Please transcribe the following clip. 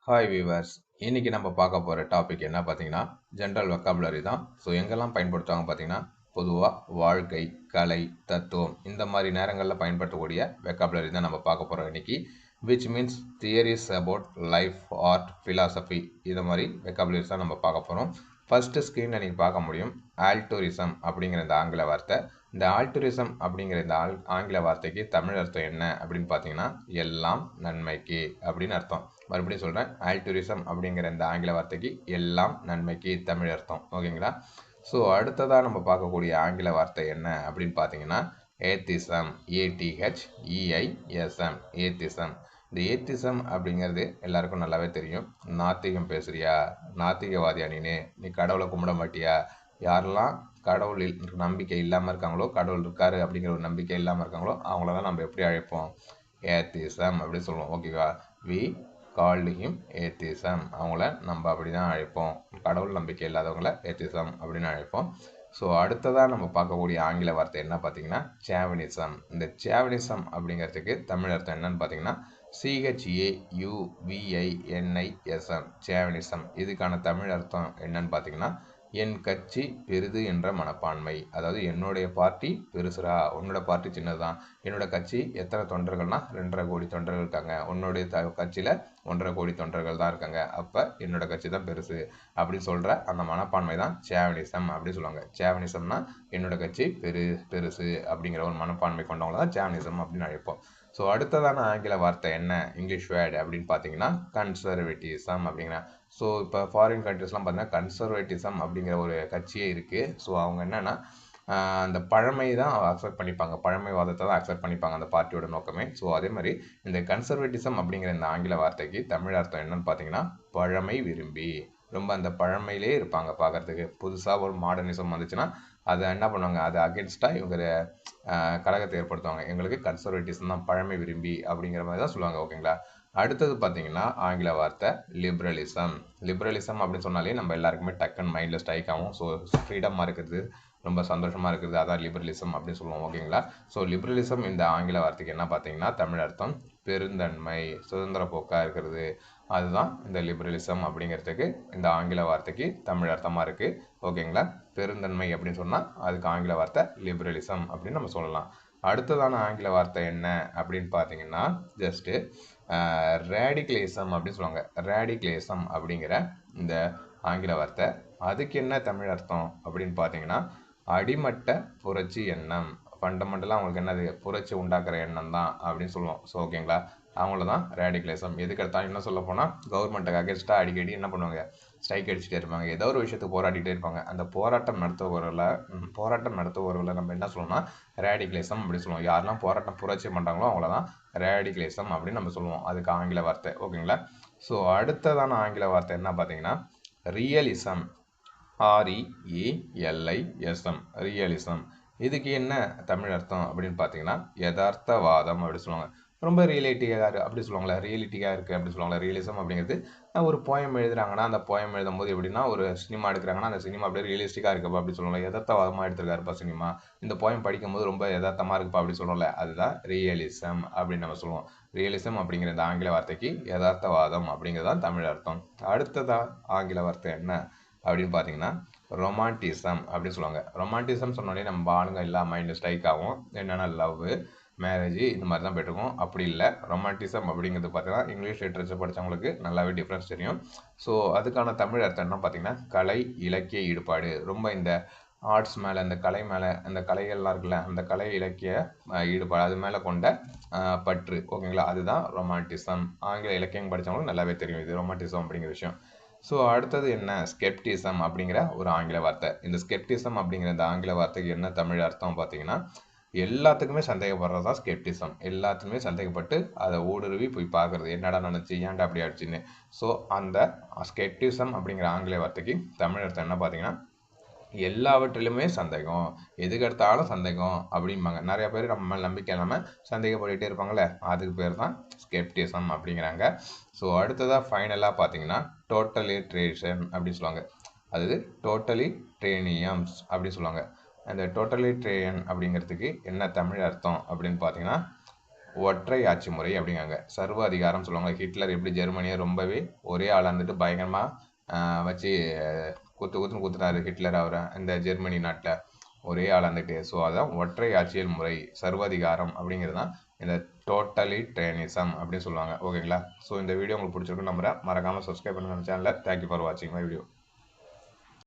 Hi viewers. இன்னைக்கு நம்ம பார்க்க போகிற டாபிக் என்ன பார்த்தீங்கன்னா ஜென்ரல் வெக்காபுலரி தான். ஸோ எங்கெல்லாம் பயன்படுத்துவாங்க பார்த்தீங்கன்னா பொதுவாக வாழ்க்கை, கலை, தத்துவம் இந்த மாதிரி நேரங்களில் பயன்படுத்தக்கூடிய வெக்காபுலரி தான் நம்ம பார்க்க போகிறோம் இன்னைக்கு. Which means theories about life, art, philosophy இது மாதிரி வெக்காபுலரிஸ் தான் நம்ம பார்க்க போகிறோம். ஃபர்ஸ்ட் ஸ்க்ரீனில் நீங்கள் பார்க்க முடியும் ஆல்டூரிசம் அப்படிங்கிற இந்த ஆங்கில வார்த்தை. இந்த ஆல்டூரிசம் அப்படிங்கிற இந்த ஆங்கில வார்த்தைக்கு தமிழ் அர்த்தம் என்ன அப்படின்னு பார்த்தீங்கன்னா எல்லாம் நன்மைக்கு அப்படின்னு அர்த்தம். மறுபடியும் சொல்கிறேன், ஆல்டூரிசம் அப்படிங்கிற இந்த ஆங்கில வார்த்தைக்கு எல்லாம் நன்மைக்கு தமிழ் அர்த்தம். ஓகேங்களா? ஸோ அடுத்ததாக நம்ம பார்க்கக்கூடிய ஆங்கில வார்த்தை என்ன அப்படின்னு பார்த்தீங்கன்னா ஏத்திசம். ஏடிஹெச்இஐஎஸ்எம் ஏத்திசம். இந்த ஏத்திசம் அப்படிங்கிறது எல்லாருக்கும் நல்லாவே தெரியும். நாத்திகம் பேசுறியா, நாத்திகவாதியா நீ கடவுளை கும்பிட மாட்டியா, யாரெல்லாம் கடவுள் நம்பிக்கை இல்லாமல் இருக்காங்களோ, கடவுள் இருக்காரு அப்படிங்கிற ஒரு நம்பிக்கை இல்லாமல் இருக்காங்களோ அவங்களெல்லாம் நம்ம எப்படி அழைப்போம்? ஏத்திசம் அப்படின்னு சொல்லுவோம். ஓகேவா? We called him atheism. அவங்கள நம்ம அப்படி தான் அழைப்போம். கடவுள் நம்பிக்கை இல்லாதவங்கள ஏத்திசம் அப்படின்னு அழைப்போம். ஸோ அடுத்ததாக நம்ம பார்க்கக்கூடிய ஆங்கில வார்த்தை என்ன பார்த்தீங்கன்னா சேவனிசம். இந்த சேவனிசம் அப்படிங்கிறதுக்கு தமிழ் அர்த்தம் என்னன்னு பார்த்தீங்கன்னா CHAUVINISM சேவனிசம். இதுக்கான தமிழ் அர்த்தம் என்னன்னு பார்த்தீங்கன்னா என் கட்சி பெரிது என்ற மனப்பான்மை. அதாவது என்னுடைய பார்ட்டி பெருசுரா, உன்னோட பார்ட்டி சின்னதுதான். என்னோட கட்சி எத்தனை தொண்டர்கள்னா 2.5 கோடி தொண்டர்கள் இருக்காங்க, உன்னுடைய கட்சியில் 1.5 கோடி தொண்டர்கள் தான் இருக்காங்க, அப்போ என்னோட கட்சி தான் பெருசு அப்படின்னு சொல்கிற அந்த மனப்பான்மை தான் சேவனிசம் அப்படின்னு சொல்லுவாங்க. சேவனிசம்னா என்னோட கட்சி பெருசு அப்படிங்கிற ஒரு மனப்பான்மை கொண்டவங்க தான் சேவனிசம் அப்படின்னு அழைப்போம். ஸோ அடுத்ததான ஆங்கில வார்த்தை என்ன, இங்கிலீஷ் வேர்டு அப்படின்னு பார்த்தீங்கன்னா கன்சர்வேட்டிசம் அப்படிங்கிற. ஸோ இப்போ ஃபாரின் கண்ட்ரிஸ்லாம் பார்த்தீங்கன்னா கன்சர்வேட்டிசம் அப்படிங்கிற ஒரு கட்சியே இருக்குது. ஸோ அவங்க என்னென்னா அந்த பழமை தான் அக்செப்ட் பண்ணிப்பாங்க, பழமைவாதத்தை தான் அக்செப்ட் பண்ணிப்பாங்க அந்த பார்ட்டியோட நோக்கமே. ஸோ அதே மாதிரி இந்த கன்சர்வேட்டிசம் அப்படிங்கிற இந்த ஆங்கில வார்த்தைக்கு தமிழ் அர்த்தம் என்னன்னு பார்த்தீங்கன்னா பழமை விரும்பி. ரொம்ப அந்த பழமையிலே இருப்பாங்க பார்க்குறதுக்கு. புதுசாக ஒரு மாடர்னிசம் வந்துச்சுன்னா அதை என்ன பண்ணுவாங்க, அதை அகேன்ஸ்டாக இவங்க கழகத்தை ஏற்படுத்துவாங்க. எங்களுக்கு கன்சர்வேட்டிசம் தான், பழமை விரும்பி அப்படிங்கிற மாதிரி தான் சொல்லுவாங்க. ஓகேங்களா? அடுத்தது பார்த்தீங்கன்னா ஆங்கில வார்த்தை லிபரலிசம். லிபரலிசம் அப்படின்னு சொன்னாலே நம்ம எல்லாருக்குமே டக்குன்னு மைண்டில் ஸ்ட்ரைக் ஆகும். ஸோ ஃப்ரீடமாக இருக்கிறது, ரொம்ப சந்தோஷமாக இருக்குது, அதான் லிபரலிசம் அப்படின்னு சொல்லுவோம். ஓகேங்களா? ஸோ லிபரலிசம் இந்த ஆங்கில வார்த்தைக்கு என்ன பார்த்தீங்கன்னா தமிழ் அர்த்தம் பெருந்தன்மை, சுதந்திர போக்காக இருக்கிறது. அதுதான் இந்த லிபரலிசம் அப்படிங்கிறதுக்கு இந்த ஆங்கில வார்த்தைக்கு தமிழ் அர்த்தமாக இருக்குது. ஓகேங்களா? பெருந்தன்மை அப்படின்னு சொன்னால் அதுக்கு ஆங்கில வார்த்தை லிபரலிசம் அப்படின்னு நம்ம சொல்லலாம். அடுத்ததான ஆங்கில வார்த்தை என்ன அப்படின்னு பார்த்தீங்கன்னா ஜஸ்ட்டு ரேடிகலிசம் அப்படின்னு சொல்லுவாங்க. ரேடிகலிசம் அப்படிங்கிற இந்த ஆங்கில வார்த்தை அதுக்கு என்ன தமிழ் அர்த்தம் அப்படின்னு பார்த்தீங்கன்னா அடிமட்ட புரட்சி எண்ணம். ஃபண்டமெண்டலாக அவங்களுக்கு என்னது, புரட்சி உண்டாக்குற எண்ணம் தான் அப்படின்னு சொல்லுவோம். ஸோ ஓகேங்களா? அவங்கள தான் ரேடிகலிசம். எதுக்கு எடுத்தாலும் என்ன சொல்ல போனால் கவர்மெண்ட்டுக்கு அகேன்ஸ்டாக அடிக்கடி என்ன பண்ணுவாங்க, ஸ்ட்ரைக் அடிச்சுட்டே இருப்பாங்க, ஏதோ ஒரு விஷயத்துக்கு போராடிட்டே இருப்பாங்க. அந்த போராட்டம் நடத்துபவர்களை நம்ம என்ன சொல்லணும்னா ரேடிகலிசம் அப்படி சொல்லுவோம். யாரெல்லாம் போராட்டம் புரட்சி பண்ணுறாங்களோ அவங்கள தான் ரேடிகலிசம் அப்படின்னு நம்ம சொல்லுவோம். அதுக்கு ஆங்கில வார்த்தை. ஓகேங்களா? ஸோ அடுத்ததான ஆங்கில வார்த்தை என்ன பார்த்தீங்கன்னா ரியலிசம். REALISM realism. இதுக்கு என்ன தமிழ் அர்த்தம் அப்படின்னு பார்த்தீங்கன்னா யதார்த்தவாதம் அப்படி சொல்லுவாங்க. ரொம்ப ரியலிட்டியாக அப்படி சொல்லுவாங்களா, ரியலிட்டியாக இருக்குது அப்படி சொல்லுவாங்களா. ரியலிசம் அப்படிங்கிறது ஒரு போயம் எழுதுறாங்கன்னா அந்த போயம் எழுதும் போது எப்படின்னா ஒரு சினிமா எடுக்கிறாங்கன்னா அந்த சினிமா அப்படியே ரியலிஸ்டிக்காக இருக்குப்பா அப்படி சொல்லுவாங்க. யதார்த்தவாதமாக எடுத்திருக்காருப்பா சினிமா, இந்த போயம் படிக்கும்போது ரொம்ப யதார்த்தமாக இருக்குப்பா அப்படி சொல்லுவோம்ல, அதுதான் ரியலிசம் அப்படின்னு நம்ம சொல்லுவோம். ரியலிசம் அப்படிங்கிற இந்த ஆங்கில வார்த்தைக்கு யதார்த்தவாதம் அப்படிங்கிறது தான் தமிழ் அர்த்தம். அடுத்ததா ஆங்கில வார்த்தை என்ன அப்படின்னு பார்த்தீங்கன்னா ரொமான்டிசம் அப்படின்னு சொல்லுவாங்க. ரொமான்டிசம் சொன்னோடனே நம்ம ஆளுங்க எல்லா மைண்டில் ஸ்ட்ரைக் ஆகும். என்னென்னா லவ், மேரேஜ் இந்த மாதிரி தான் போய்ட்டுருக்கோம். அப்படி இல்லை. ரொமான்டிசம் அப்படிங்கிறது பார்த்தீங்கன்னா இங்கிலீஷ் லிட்ரேச்சர் படித்தவங்களுக்கு நல்லாவே டிஃப்ரென்ஸ் தெரியும். ஸோ அதுக்கான தமிழ் அர்த்தம் என்ன பார்த்தீங்கன்னா கலை இலக்கிய ஈடுபாடு. ரொம்ப இந்த ஆர்ட்ஸ் மேலே, இந்த கலை மேலே, அந்த கலைகள்லாம் இருக்குல்ல, அந்த கலை இலக்கிய ஈடுபாடு அது மேலே கொண்ட பற்று. ஓகேங்களா? அதுதான் ரொமான்டிசம். ஆங்கில இலக்கியம் படித்தவங்களுக்கு நல்லாவே தெரியும் இது ரொமான்டிசம் அப்படிங்கிற விஷயம். ஸோ அடுத்தது என்ன, ஸ்கெப்டிசம் அப்படிங்கிற ஒரு ஆங்கில வார்த்தை. இந்த ஸ்கெப்டிசம் அப்படிங்கிற இந்த ஆங்கில வார்த்தைக்கு என்ன தமிழ் அர்த்தம் பார்த்தீங்கன்னா எல்லாத்துக்குமே சந்தேகப்படுறது தான் ஸ்கெப்டிசம். எல்லாத்துக்குமே சந்தேகப்பட்டு அதை ஊடுருவி போய் பார்க்குறது, என்னடா நினச்சி ஏன்டா அப்படி ஆயிடுச்சுன்னு. ஸோ அந்த ஸ்கெப்டிசம் அப்படிங்கிற ஆங்கில வார்த்தைக்கு தமிழ் அர்த்தம் என்ன பார்த்தீங்கன்னா எல்லாவற்றிலுமே சந்தேகம், எதுக்கெடுத்தாலும் சந்தேகம் அப்படிம்பாங்க. நிறைய பேர் நம்ம மேலே நம்பிக்கை இல்லாமல் சந்தேகப்பட்டுகிட்டே இருப்பாங்களே, அதுக்கு பேர் தான் ஸ்கெப்டிசம் அப்படிங்கிறாங்க. ஸோ அடுத்ததாக ஃபைனலாக பார்த்தீங்கன்னா டோட்டலிட்ரேஷன் அப்படின்னு சொல்லுவாங்க. அது டோட்டலிட்ரேனியம்ஸ் அப்படின்னு சொல்லுவாங்க. அந்த டோட்டலிட்ரேயன் அப்படிங்கிறதுக்கு என்ன தமிழ் அர்த்தம் அப்படின்னு பார்த்தீங்கன்னா ஒற்றை ஆட்சி முறை அப்படிங்காங்க. சர்வ அதிகாரம் சொல்லுவாங்க. ஹிட்லர் எப்படி ஜெர்மனியை ரொம்பவே ஒரே ஆளாக இருந்துட்டு பயங்கரமாக வச்சு குத்துன்னு குத்துனாரு ஹிட்லர் அவரை இந்த ஜெர்மனி நாட்டில் ஒரே ஆளாக இருந்துட்டு. ஸோ அதான் ஒற்றை ஆட்சியல் முறை சர்வாதிகாரம் அப்படிங்கிறது தான் இந்த டோட்டலிட்டேனிசம் அப்படின்னு சொல்லுவாங்க. ஓகேங்களா? ஸோ இந்த வீடியோ உங்களுக்கு பிடிச்சிருக்குன்னு நம்புறேன். மறக்காமல் சப்ஸ்கிரைப் பண்ணுங்க சேனலை. தேங்க்யூ ஃபார் வாட்சிங் மை வீடியோ.